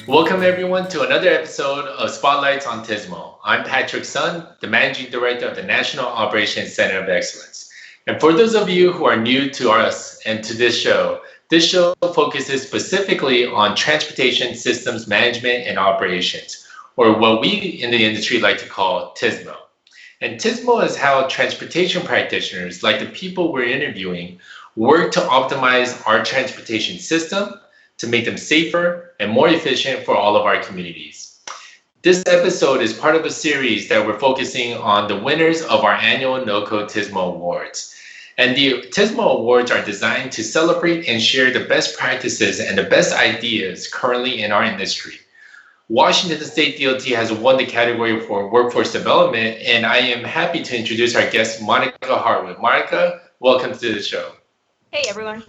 Welcome everyone to another episode of Spotlights on TSMO. I'm Patrick Sun, the Managing Director of the National Operations Center of Excellence. And for those of you who are new to us and to this show focuses specifically on transportation systems management and operations, or what we in the industry like to call TSMO. And TSMO is how transportation practitioners, like the people we're interviewing, work to optimize our transportation system to make them safer and more efficient for all of our communities. This episode is part of a series that we're focusing on the winners of our annual NOCoE TSMO Awards. And the TSMO Awards are designed to celebrate and share the best practices and the best ideas currently in our industry. Washington State DOT has won the category for workforce development, and I am happy to introduce our guest, Monica Harwood. Monica, welcome to the show. Hey, everyone.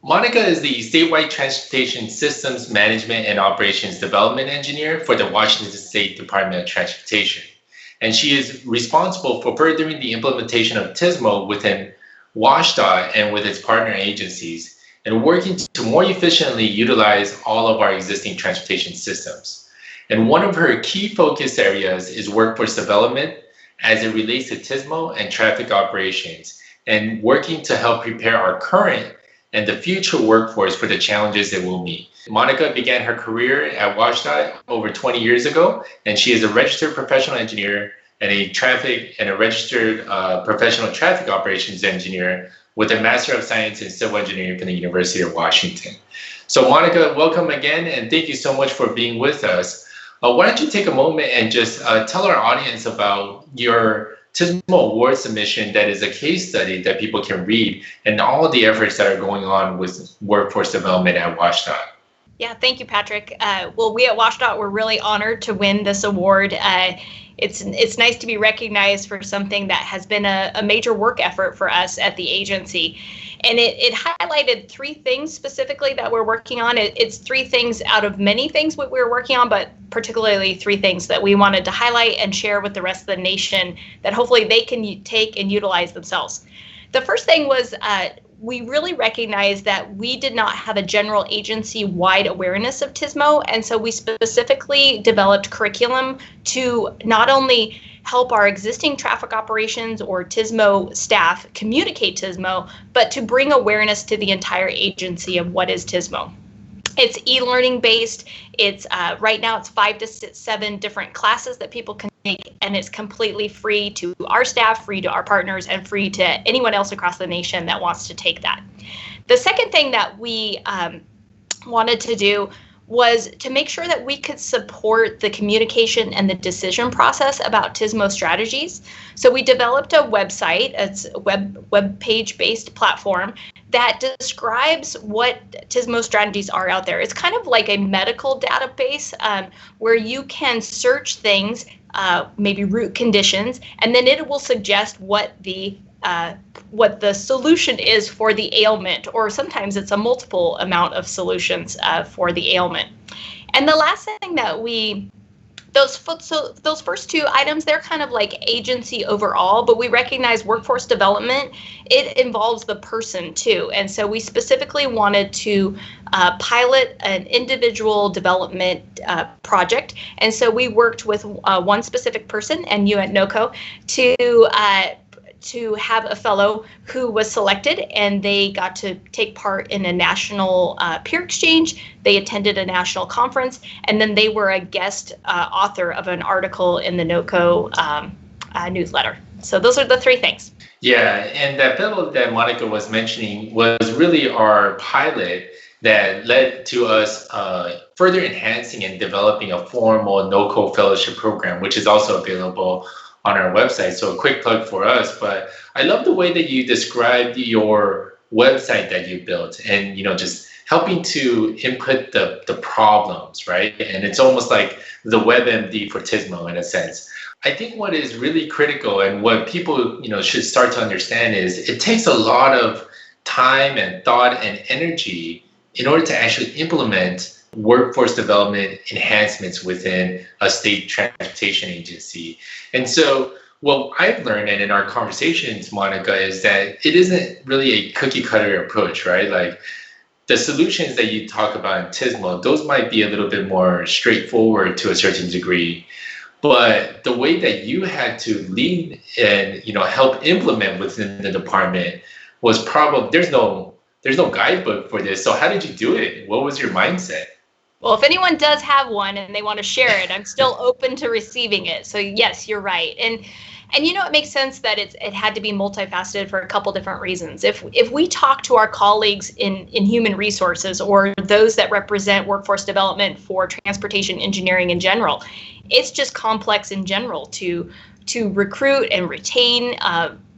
Monica is the Statewide Transportation Systems Management and Operations Development Engineer for the Washington State Department of Transportation. And she is responsible for furthering the implementation of TSMO within WSDOT and with its partner agencies, and working to more efficiently utilize all of our existing transportation systems. And one of her key focus areas is workforce development as it relates to TSMO and traffic operations, and working to help prepare our current and the future workforce for the challenges that we'll meet. Monica began her career at WSDOT over 20 years ago, and she is a registered professional engineer and a registered professional traffic operations engineer with a Master of Science in Civil Engineering from the University of Washington. So Monica, welcome again, and thank you so much for being with us. Why don't you take a moment and just tell our audience about your TSMO award submission that is a case study that people can read and all the efforts that are going on with workforce development at WSDOT. Yeah, thank you, Patrick. Well, we at WSDOT were really honored to win this award. It's nice to be recognized for something that has been a major work effort for us at the agency. And it highlighted three things specifically that we're working on. It's three things out of many things what we're working on, but particularly three things that we wanted to highlight and share with the rest of the nation that hopefully they can take and utilize themselves. The first thing was we really recognized that we did not have a general agency-wide awareness of TSMO, and so we specifically developed curriculum to not only help our existing traffic operations or TSMO staff communicate TSMO, but to bring awareness to the entire agency of what is TSMO. It's e-learning based. It's right now it's 5 to 7 different classes that people can take, and it's completely free to our staff, free to our partners, and free to anyone else across the nation that wants to take that. The second thing that we wanted to do was to make sure that we could support the communication and the decision process about TSMO strategies. So we developed a website, it's a web page based platform that describes what TSMO strategies are out there. It's kind of like a medical database where you can search things, maybe root conditions, and then it will suggest what the solution is for the ailment, or sometimes it's a multiple amount of solutions for the ailment. And the last thing that those first two items, they're kind of like agency overall, but we recognize workforce development, it involves the person too. And so we specifically wanted to pilot an individual development project. And so we worked with one specific person and you at NOCoE to have a fellow who was selected, and they got to take part in a national peer exchange. They attended a national conference, and then they were a guest author of an article in the NOCoE newsletter. So those are the three things. Yeah, and that fellow that Monica was mentioning was really our pilot that led to us further enhancing and developing a formal NOCoE fellowship program, which is also available on our website. So a quick plug for us, but I love the way that you described your website that you built, and just helping to input the problems, right? And it's almost like the WebMD for TSMO in a sense. I think what is really critical and what people should start to understand is it takes a lot of time and thought and energy in order to actually implement workforce development enhancements within a state transportation agency. And so what I've learned, and in our conversations, Monica, is that it isn't really a cookie cutter approach, right? Like the solutions that you talk about in TSMO, those might be a little bit more straightforward to a certain degree. But the way that you had to lead and help implement within the department was probably there's no guidebook for this. So how did you do it? What was your mindset? Well, if anyone does have one and they want to share it, I'm still open to receiving it. So yes, you're right. And it makes sense that it had to be multifaceted for a couple different reasons. If we talk to our colleagues in human resources or those that represent workforce development for transportation engineering in general, it's just complex in general to recruit and retain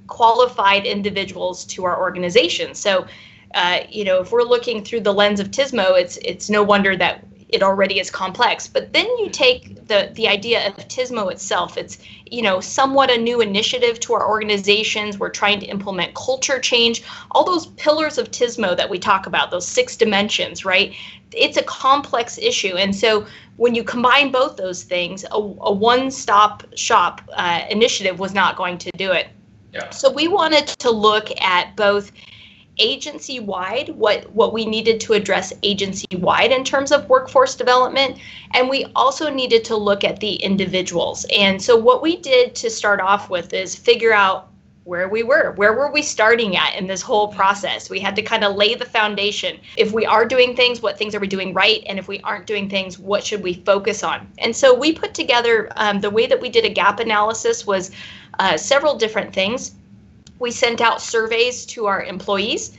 qualified individuals to our organization. So, if we're looking through the lens of TSMO, it's no wonder that it already is complex. But then you take the idea of TSMO itself. It's, somewhat a new initiative to our organizations. We're trying to implement culture change, all those pillars of TSMO that we talk about, those 6 dimensions, right? It's a complex issue. And so when you combine both those things, a one-stop shop initiative was not going to do it. Yeah. So we wanted to look at both agency-wide, what we needed to address agency-wide in terms of workforce development, and we also needed to look at the individuals. And so what we did to start off with is figure out where were we starting at in this whole process. We had to kind of lay the foundation. If we are doing things, what things are we doing right? And if we aren't doing things, what should we focus on? And so we put together, the way that we did a gap analysis was several different things. We sent out surveys to our employees.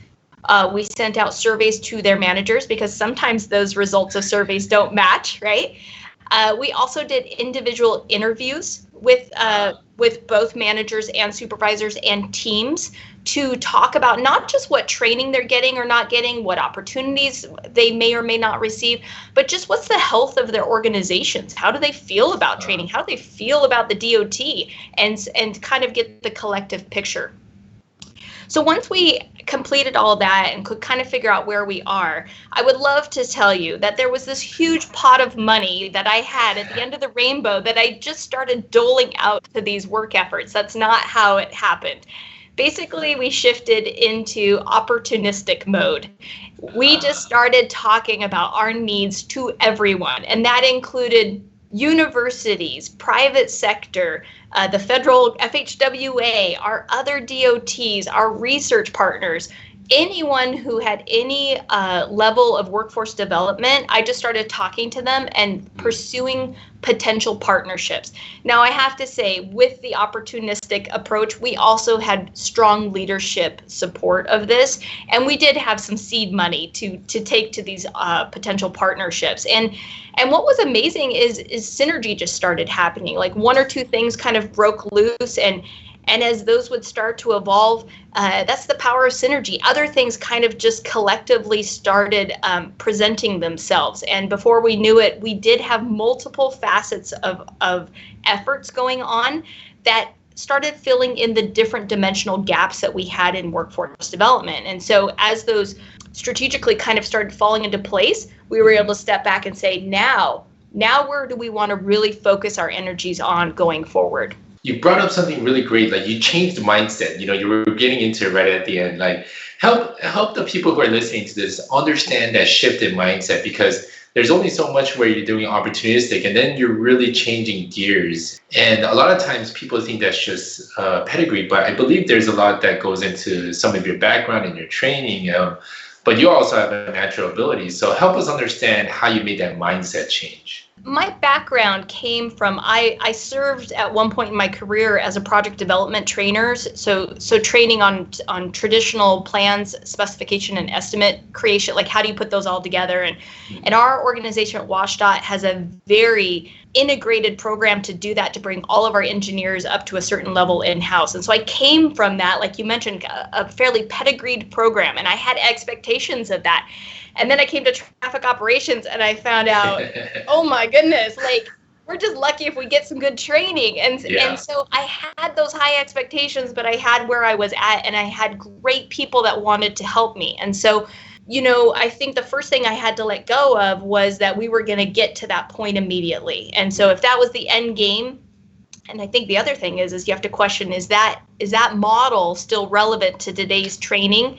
We sent out surveys to their managers because sometimes those results of surveys don't match, right? We also did individual interviews with both managers and supervisors and teams to talk about not just what training they're getting or not getting, what opportunities they may or may not receive, but just what's the health of their organizations. How do they feel about training? How do they feel about the DOT? And kind of get the collective picture. So once we completed all of that and could kind of figure out where we are, I would love to tell you that there was this huge pot of money that I had at the end of the rainbow that I just started doling out to these work efforts. That's not how it happened. Basically, we shifted into opportunistic mode. We just started talking about our needs to everyone, and that included universities, private sector, the federal FHWA, our other DOTs, our research partners, anyone who had any level of workforce development. I just started talking to them and pursuing potential partnerships. Now, I have to say, with the opportunistic approach, we also had strong leadership support of this, and we did have some seed money to take to these potential partnerships. And what was amazing is synergy just started happening. Like 1 or 2 things kind of broke loose, and as those would start to evolve, that's the power of synergy. Other things kind of just collectively started presenting themselves. And before we knew it, we did have multiple facets of efforts going on that started filling in the different dimensional gaps that we had in workforce development. And so as those strategically kind of started falling into place, we were able to step back and say, now where do we want to really focus our energies on going forward? You brought up something really great. Like you changed the mindset. You were getting into it right at the end. Like help the people who are listening to this understand that shift in mindset, because there's only so much where you're doing opportunistic and then you're really changing gears. And a lot of times people think that's just pedigree, but I believe there's a lot that goes into some of your background and your training. But you also have a natural ability. So help us understand how you made that mindset change. My background came from, I served at one point in my career as a project development trainer. So training on traditional plans, specification, and estimate creation, like how do you put those all together? And our organization at WSDOT has a very integrated program to do that, to bring all of our engineers up to a certain level in-house. And so I came from that, like you mentioned, a fairly pedigreed program, and I had expectations of that. And then I came to traffic operations and I found out, oh my goodness, like we're just lucky if we get some good training. And so I had those high expectations, but I had where I was at, and I had great people that wanted to help me. And so, I think the first thing I had to let go of was that we were going to get to that point immediately. And so if that was the end game, And I think the other thing is you have to question, is that model still relevant to today's training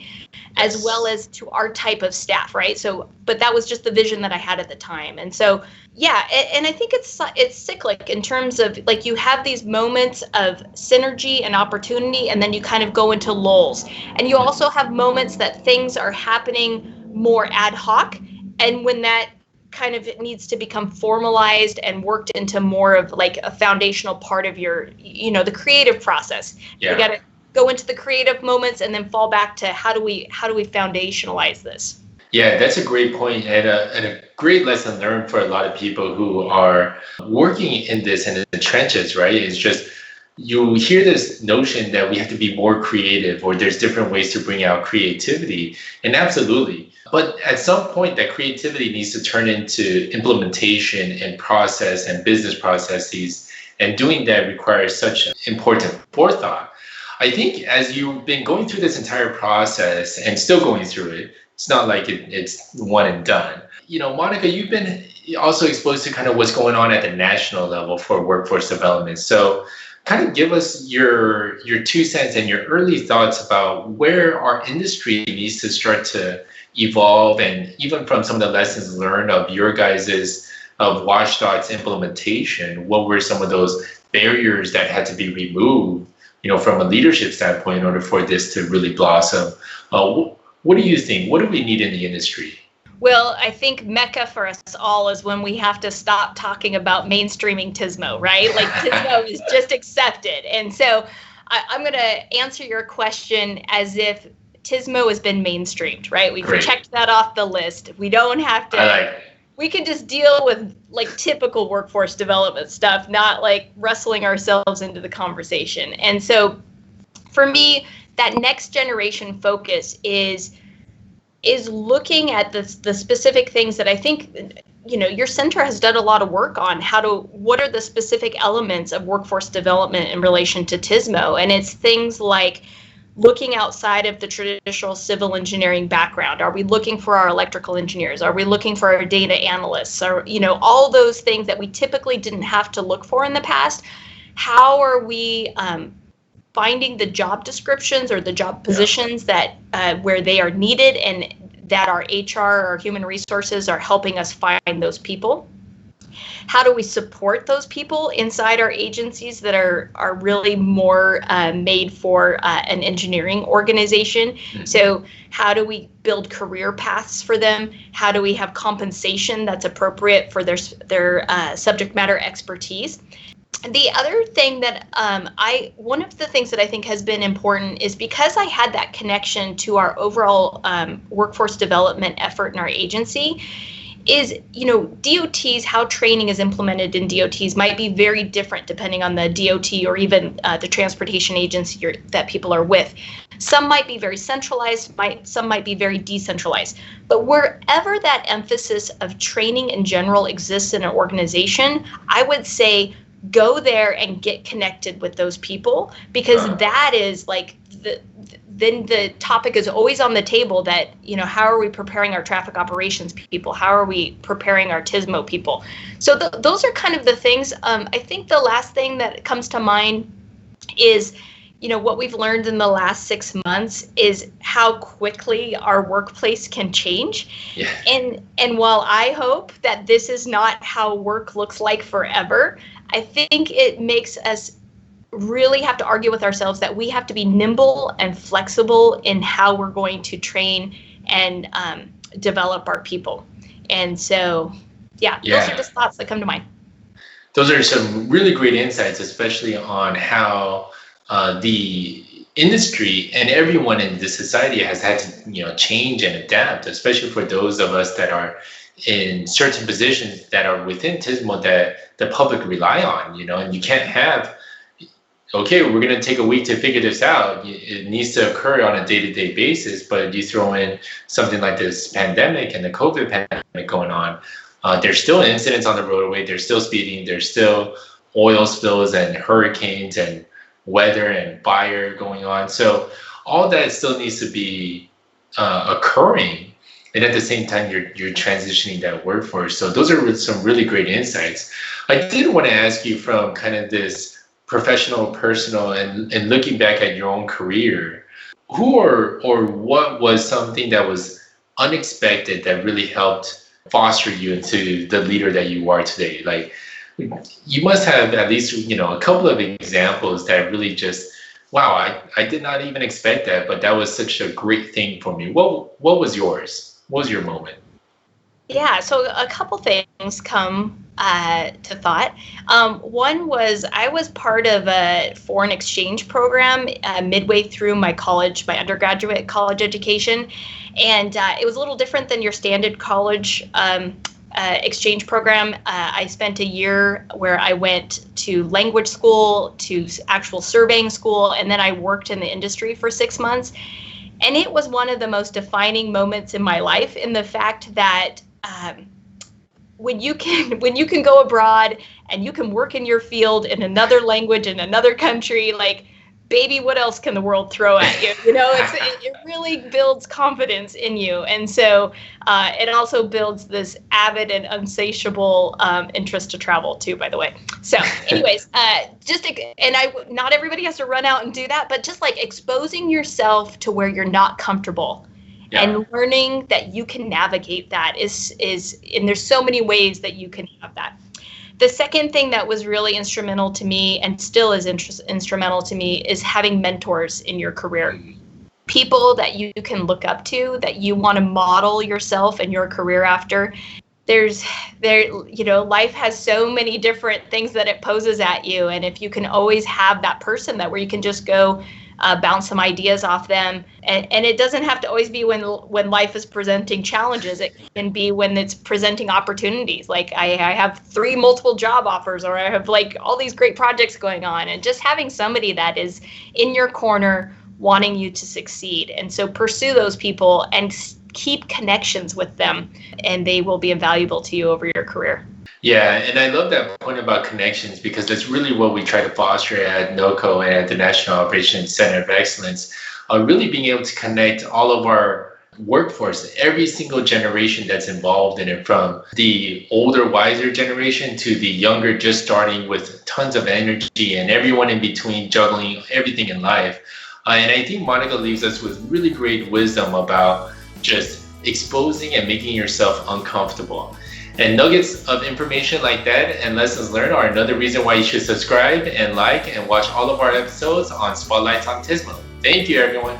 as well as to our type of staff, right? So, but that was just the vision that I had at the time. And so, yeah, and I think it's cyclic in terms of like you have these moments of synergy and opportunity, and then you kind of go into lulls. And you also have moments that things are happening more ad hoc. And when that kind of it needs to become formalized and worked into more of like a foundational part of your, the creative process. Yeah. You got to go into the creative moments and then fall back to how do we foundationalize this? Yeah, that's a great point and a great lesson learned for a lot of people who are working in this and in the trenches, right? It's just you hear this notion that we have to be more creative or there's different ways to bring out creativity. And absolutely. But at some point, that creativity needs to turn into implementation and process and business processes. And doing that requires such important forethought. I think as you've been going through this entire process and still going through it, it's not like it's one and done. Monica, you've been also exposed to kind of what's going on at the national level for workforce development. So kind of give us your 2 cents and your early thoughts about where our industry needs to start to evolve, and even from some of the lessons learned of your guys's of WSDOT's implementation, what were some of those barriers that had to be removed, from a leadership standpoint in order for this to really blossom? What do you think? What do we need in the industry? Well, I think Mecca for us all is when we have to stop talking about mainstreaming TSMO, right? Like TSMO is just accepted. And so I'm going to answer your question as if TSMO has been mainstreamed, right? We've checked that off the list. We don't have to, we can just deal with like typical workforce development stuff, not like wrestling ourselves into the conversation. And so for me, that next generation focus is looking at the specific things that I think, your center has done a lot of work on what are the specific elements of workforce development in relation to TSMO. And it's things like looking outside of the traditional civil engineering background. Are we looking for our electrical engineers? Are we looking for our data analysts? Or, all those things that we typically didn't have to look for in the past. How are we finding the job descriptions or the job positions that where they are needed, and that our HR or human resources are helping us find those people? How do we support those people inside our agencies that are really more made for an engineering organization? Mm-hmm. So how do we build career paths for them? How do we have compensation that's appropriate for their subject matter expertise? The other thing that one of the things that I think has been important is because I had that connection to our overall workforce development effort in our agency, is, DOTs, how training is implemented in DOTs might be very different depending on the DOT or even the transportation agency that people are with. Some might be very centralized, some might be very decentralized. But wherever that emphasis of training in general exists in an organization, I would say go there and get connected with those people, because that is like then the topic is always on the table that, how are we preparing our traffic operations people? How are we preparing our TSMO people? So those are kind of the things. I think the last thing that comes to mind is, what we've learned in the last 6 months is how quickly our workplace can change. Yeah. And while I hope that this is not how work looks like forever, I think it makes us really have to argue with ourselves that we have to be nimble and flexible in how we're going to train and develop our people. And so, those are just thoughts that come to mind. Those are some really great insights, especially on how the industry and everyone in the society has had to, change and adapt, especially for those of us that are in certain positions that are within TSMO that the public rely on, and you can't have, okay, we're going to take a week to figure this out. It needs to occur on a day-to-day basis, but you throw in something like this pandemic and the COVID pandemic going on, there's still incidents on the roadway, there's still speeding, there's still oil spills and hurricanes and weather and fire going on. So all that still needs to be occurring. And at the same time, you're transitioning that workforce. So those are some really great insights. I did want to ask you from kind of this professional, personal, and looking back at your own career, who or what was something that was unexpected that really helped foster you into the leader that you are today? Like, you must have at least, a couple of examples that really just, wow, I did not even expect that, but that was such a great thing for me. What was yours? What was your moment? Yeah, so a couple things come to thought. One was I was part of a foreign exchange program midway through my undergraduate college education. And it was a little different than your standard college exchange program. I spent a year where I went to language school, to actual surveying school, and then I worked in the industry for 6 months. And it was one of the most defining moments in my life, in the fact that when you can go abroad and you can work in your field in another language in another country, like, baby, what else can the world throw at you? It really builds confidence in you. And so it also builds this avid and insatiable interest to travel too, by the way. So anyways, not everybody has to run out and do that, but just like exposing yourself to where you're not comfortable. Yeah. And learning that you can navigate that is, and there's so many ways that you can have that. The second thing that was really instrumental to me, and still is instrumental to me, is having mentors in your career. People that you can look up to, that you want to model yourself and your career after. Life has so many different things that it poses at you, and if you can always have that person where you can just go bounce some ideas off them, and it doesn't have to always be when life is presenting challenges. It can be when it's presenting opportunities. Like I have 3 multiple job offers, or I have like all these great projects going on, and just having somebody that is in your corner wanting you to succeed. And so pursue those people and keep connections with them, and they will be invaluable to you over your career. Yeah, and I love that point about connections, because that's really what we try to foster at NOCoE and at the National Operations Center of Excellence, really being able to connect all of our workforce, every single generation that's involved in it, from the older, wiser generation to the younger, just starting with tons of energy, and everyone in between juggling everything in life. And I think Monica leaves us with really great wisdom about just exposing and making yourself uncomfortable. And nuggets of information like that and lessons learned are another reason why you should subscribe and like and watch all of our episodes on Spotlights on TSMO. Thank you, everyone.